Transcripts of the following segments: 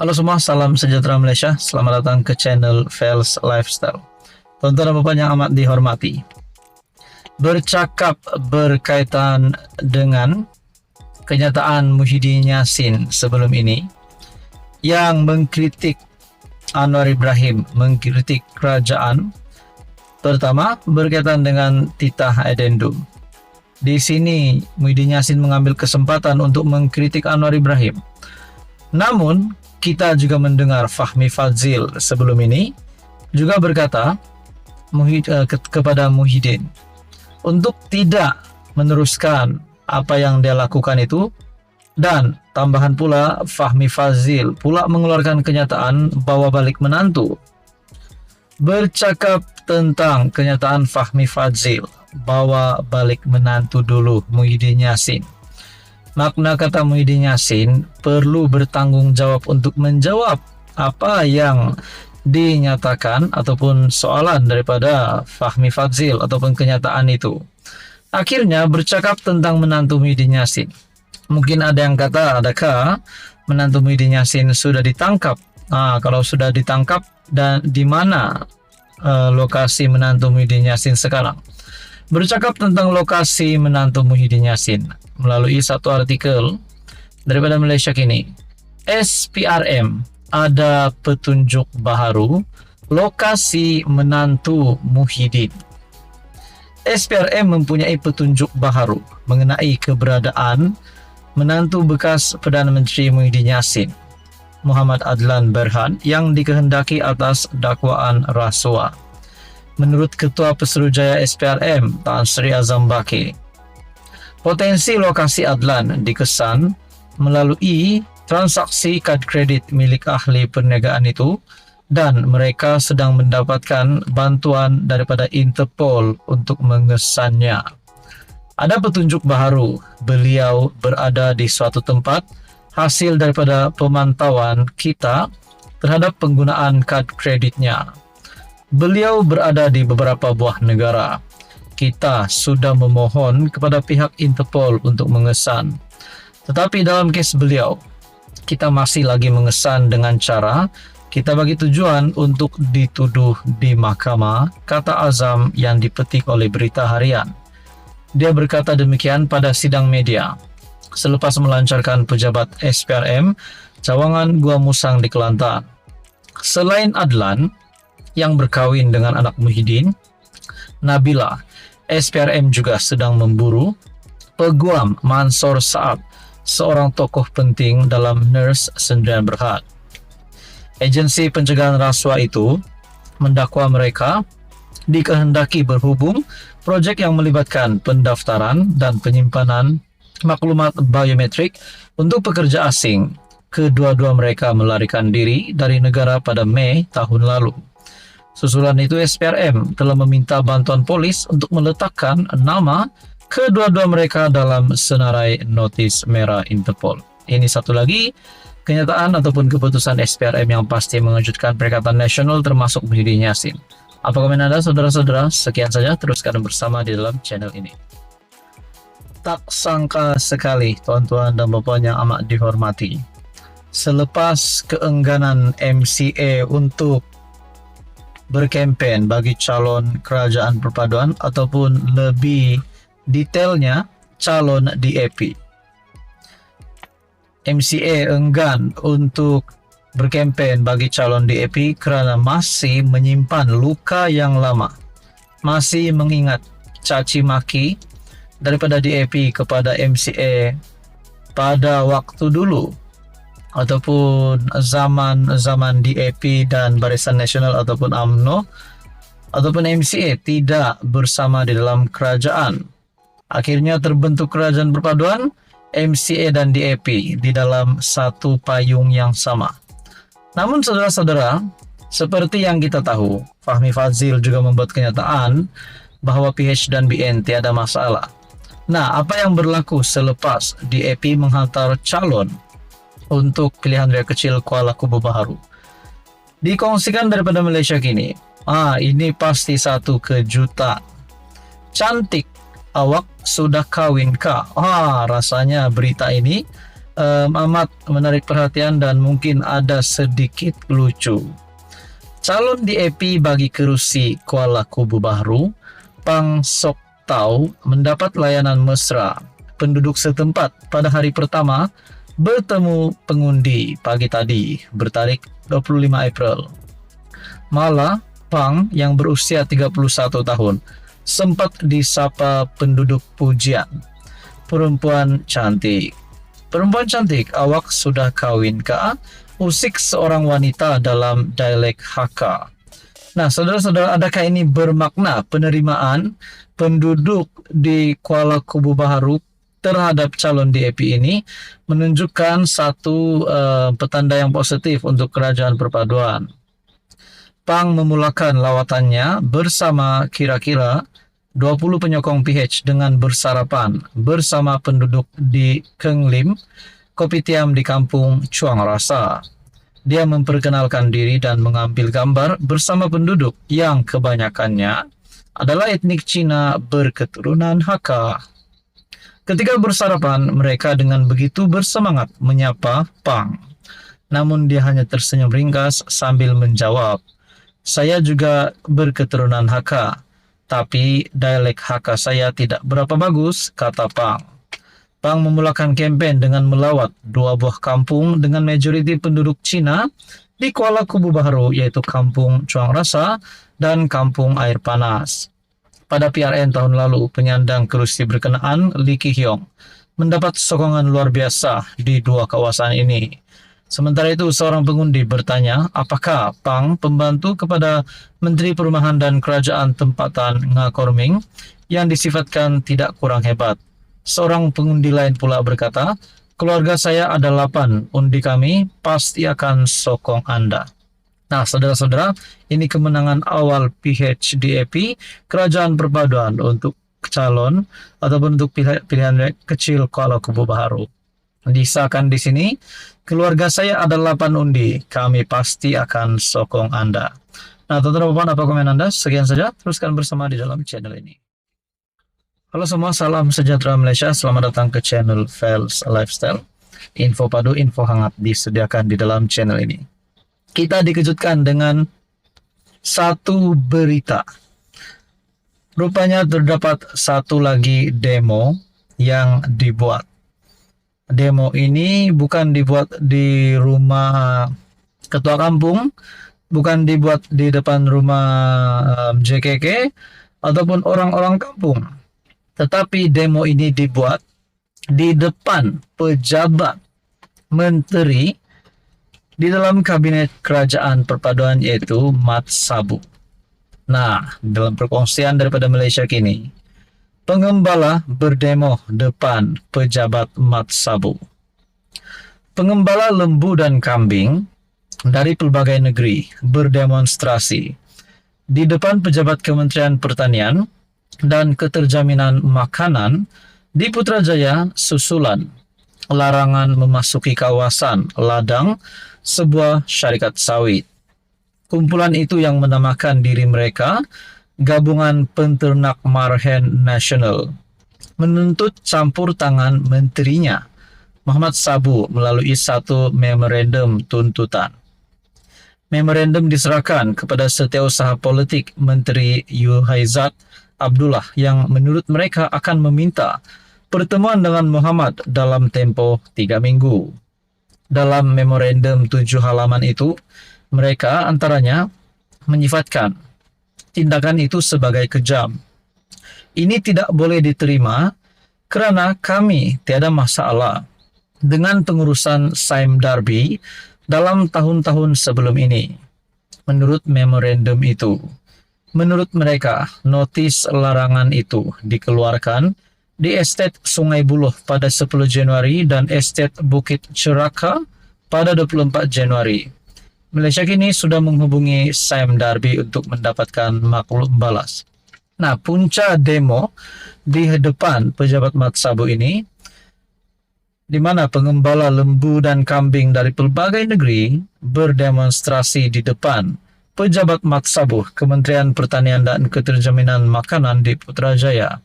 Halo semua, salam sejahtera Malaysia. Selamat datang ke channel Fels Lifestyle. Tuan-tuan dan puan yang amat dihormati, bercakap berkaitan dengan kenyataan Muhyiddin Yassin sebelum ini yang mengkritik Anwar Ibrahim, mengkritik kerajaan. Pertama, berkaitan dengan titah addendum. Di sini Muhyiddin Yassin mengambil kesempatan untuk mengkritik Anwar Ibrahim. Namun, kita juga mendengar Fahmi Fadzil sebelum ini juga berkata kepada Muhyiddin untuk tidak meneruskan apa yang dia lakukan itu, dan tambahan pula Fahmi Fadzil pula mengeluarkan kenyataan bawa balik menantu. Bercakap tentang kenyataan Fahmi Fadzil bawa balik menantu dulu Muhyiddin Yassin. Makna kata Muhyiddin Yassin perlu bertanggung jawab untuk menjawab apa yang dinyatakan ataupun soalan daripada Fahmi Fadzil ataupun kenyataan itu. Akhirnya bercakap tentang menantu Muhyiddin Yassin. Mungkin ada yang kata, adakah menantu Muhyiddin Yassin sudah ditangkap? Kalau sudah ditangkap, dan di mana lokasi menantu Muhyiddin Yassin sekarang? Bercakap tentang lokasi menantu Muhyiddin Yassin melalui satu artikel daripada Malaysia Kini. SPRM ada petunjuk baharu lokasi menantu Muhyiddin. SPRM mempunyai petunjuk baharu mengenai keberadaan menantu bekas Perdana Menteri Muhyiddin Yassin, Muhammad Adlan Berhan, yang dikehendaki atas dakwaan rasuah. Menurut Ketua Pesuruhjaya SPRM, Tan Sri Azam Baki, potensi lokasi Adlan dikesan melalui transaksi kad kredit milik ahli perniagaan itu, dan mereka sedang mendapatkan bantuan daripada Interpol untuk mengesannya. Ada petunjuk baharu beliau berada di suatu tempat hasil daripada pemantauan kita terhadap penggunaan kad kreditnya. Beliau berada di beberapa buah negara. Kita sudah memohon kepada pihak Interpol untuk mengesan. Tetapi dalam kes beliau, kita masih lagi mengesan dengan cara kita bagi tujuan untuk dituduh di mahkamah, kata Azam yang dipetik oleh Berita Harian. Dia berkata demikian pada sidang media selepas melancarkan pejabat SPRM Cawangan Gua Musang di Kelantan. Selain Adlan yang berkahwin dengan anak Muhyiddin, Nabila, SPRM juga sedang memburu Peguam Mansor Saad, seorang tokoh penting dalam Nurse Sendirian Berhad. Agensi pencegahan rasuah itu mendakwa mereka dikehendaki berhubung projek yang melibatkan pendaftaran dan penyimpanan maklumat biometrik untuk pekerja asing. Kedua-dua mereka melarikan diri dari negara pada Mei tahun lalu. Susulan itu, SPRM telah meminta bantuan polis untuk meletakkan nama kedua-dua mereka dalam senarai notis merah Interpol. Ini satu lagi kenyataan ataupun keputusan SPRM yang pasti mengejutkan Perikatan Nasional termasuk Muhyiddin Yassin. Apa komen Anda, saudara-saudara? Sekian saja, teruskan bersama di dalam channel ini. Tak sangka sekali, tuan-tuan dan puan yang amat dihormati, selepas keengganan MCA untuk berkempen bagi calon kerajaan perpaduan ataupun lebih detailnya calon DAP, MCA enggan untuk berkempen bagi calon DAP kerana masih menyimpan luka yang lama, masih mengingat caci maki daripada DAP kepada MCA pada waktu dulu ataupun zaman DAP dan Barisan Nasional ataupun UMNO ataupun MCA tidak bersama di dalam kerajaan. Akhirnya terbentuk kerajaan perpaduan, MCA dan DAP di dalam satu payung yang sama. Namun saudara-saudara, seperti yang kita tahu, Fahmi Fadzil juga membuat kenyataan bahawa PH dan BN tiada masalah. Nah, apa yang berlaku selepas DAP menghantar calon untuk pilihan raya kecil Kuala Kubu Baharu? Dikongsikan daripada Malaysia Kini, ini pasti satu kejutan. Cantik, awak sudah kawin kah? Rasanya berita ini amat menarik perhatian dan mungkin ada sedikit lucu. Calon DAP bagi kerusi Kuala Kubu Baharu, Pang Sok Tau, mendapat layanan mesra. Penduduk setempat pada hari pertama bertemu pengundi pagi tadi bertarik 25 April. Malah, Pang yang berusia 31 tahun sempat disapa penduduk pujian. Perempuan cantik. Perempuan cantik, awak sudah kawin kah? Usik seorang wanita dalam dialek Hakka. Nah, saudara-saudara, adakah ini bermakna penerimaan penduduk di Kuala Kubu Baharu terhadap calon DAP ini menunjukkan satu petanda yang positif untuk kerajaan perpaduan. Pang memulakan lawatannya bersama kira-kira 20 penyokong PH dengan bersarapan bersama penduduk di Keng Lim, Kopitiam di kampung Chuang Rasa. Dia memperkenalkan diri dan mengambil gambar bersama penduduk yang kebanyakannya adalah etnik Cina berketurunan Hakka. Ketika bersarapan, mereka dengan begitu bersemangat menyapa Pang. Namun dia hanya tersenyum ringkas sambil menjawab, "Saya juga berketurunan Hakka, tapi dialek Hakka saya tidak berapa bagus," kata Pang. Pang memulakan kempen dengan melawat dua buah kampung dengan majoriti penduduk Cina di Kuala Kubu Baharu, yaitu Kampung Chuang Rasa dan Kampung Air Panas. Pada PRN tahun lalu, penyandang kerusi berkenaan Lee Ki Hyong mendapat sokongan luar biasa di dua kawasan ini. Sementara itu, seorang pengundi bertanya, apakah Pang pembantu kepada Menteri Perumahan dan Kerajaan Tempatan Ngakorming yang disifatkan tidak kurang hebat. Seorang pengundi lain pula berkata, keluarga saya ada 8, undi kami pasti akan sokong Anda. Nah, saudara-saudara, ini kemenangan awal PHDAP, Kerajaan Perpaduan untuk calon ataupun untuk pilihan kecil Kuala Kubu Baharu. Disahkan di sini, keluarga saya ada 8 undi, kami pasti akan sokong Anda. Nah, teman-teman, apa komen Anda? Sekian saja, teruskan bersama di dalam channel ini. Halo semua, salam sejahtera Malaysia. Selamat datang ke channel Fels Lifestyle. Info padu, info hangat disediakan di dalam channel ini. Kita dikejutkan dengan satu berita. Rupanya terdapat satu lagi demo yang dibuat. Demo ini bukan dibuat di rumah ketua kampung, bukan dibuat di depan rumah JKK ataupun orang-orang kampung. Tetapi demo ini dibuat di depan pejabat menteri di dalam kabinet kerajaan perpaduan, yaitu Mat Sabu. Nah, dalam perkongsian daripada Malaysia kini, pengembala berdemo depan pejabat Mat Sabu. Pengembala lembu dan kambing dari pelbagai negeri berdemonstrasi di depan pejabat Kementerian Pertanian dan Keterjaminan Makanan di Putrajaya susulan larangan memasuki kawasan ladang sebuah syarikat sawit. Kumpulan itu yang menamakan diri mereka Gabungan Penternak Marhen Nasional menuntut campur tangan menterinya Muhammad Sabu melalui satu memorandum tuntutan. Memorandum diserahkan kepada Setiausaha Politik Menteri Yuhaizat Abdullah yang menurut mereka akan meminta pertemuan dengan Muhammad dalam tempo 3 minggu. Dalam memorandum 7 halaman itu, mereka antaranya menyifatkan tindakan itu sebagai kejam. Ini tidak boleh diterima kerana kami tiada masalah dengan pengurusan Saim Darby dalam tahun-tahun sebelum ini. Menurut memorandum itu, menurut mereka, notis larangan itu dikeluarkan di Estet Sungai Buloh pada 10 Januari dan Estet Bukit Ceraka pada 24 Januari. Malaysia kini sudah menghubungi Saim Darby untuk mendapatkan maklum balas. Nah, punca demo di depan pejabat Mat Sabu ini, di mana pengembala lembu dan kambing dari pelbagai negeri berdemonstrasi di depan pejabat Mat Sabu, Kementerian Pertanian dan Keterjaminan Makanan di Putrajaya,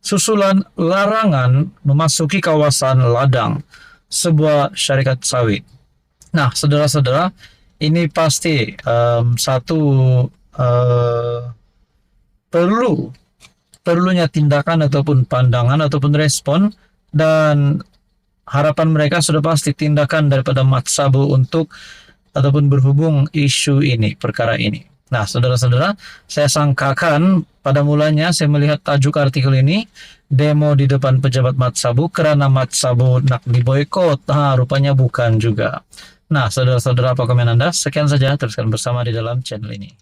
susulan larangan memasuki kawasan ladang sebuah syarikat sawit. Nah, saudara-saudara, ini pasti satu perlunya tindakan ataupun pandangan ataupun respon, dan harapan mereka sudah pasti tindakan daripada Matsabu untuk ataupun berhubung isu ini, perkara ini. Nah, saudara-saudara, saya sangkakan pada mulanya saya melihat tajuk artikel ini, demo di depan pejabat Matsabu karena Matsabu nak diboykot. Rupanya bukan juga. Nah, saudara-saudara, apa komen Anda? Sekian saja, teruskan bersama di dalam channel ini.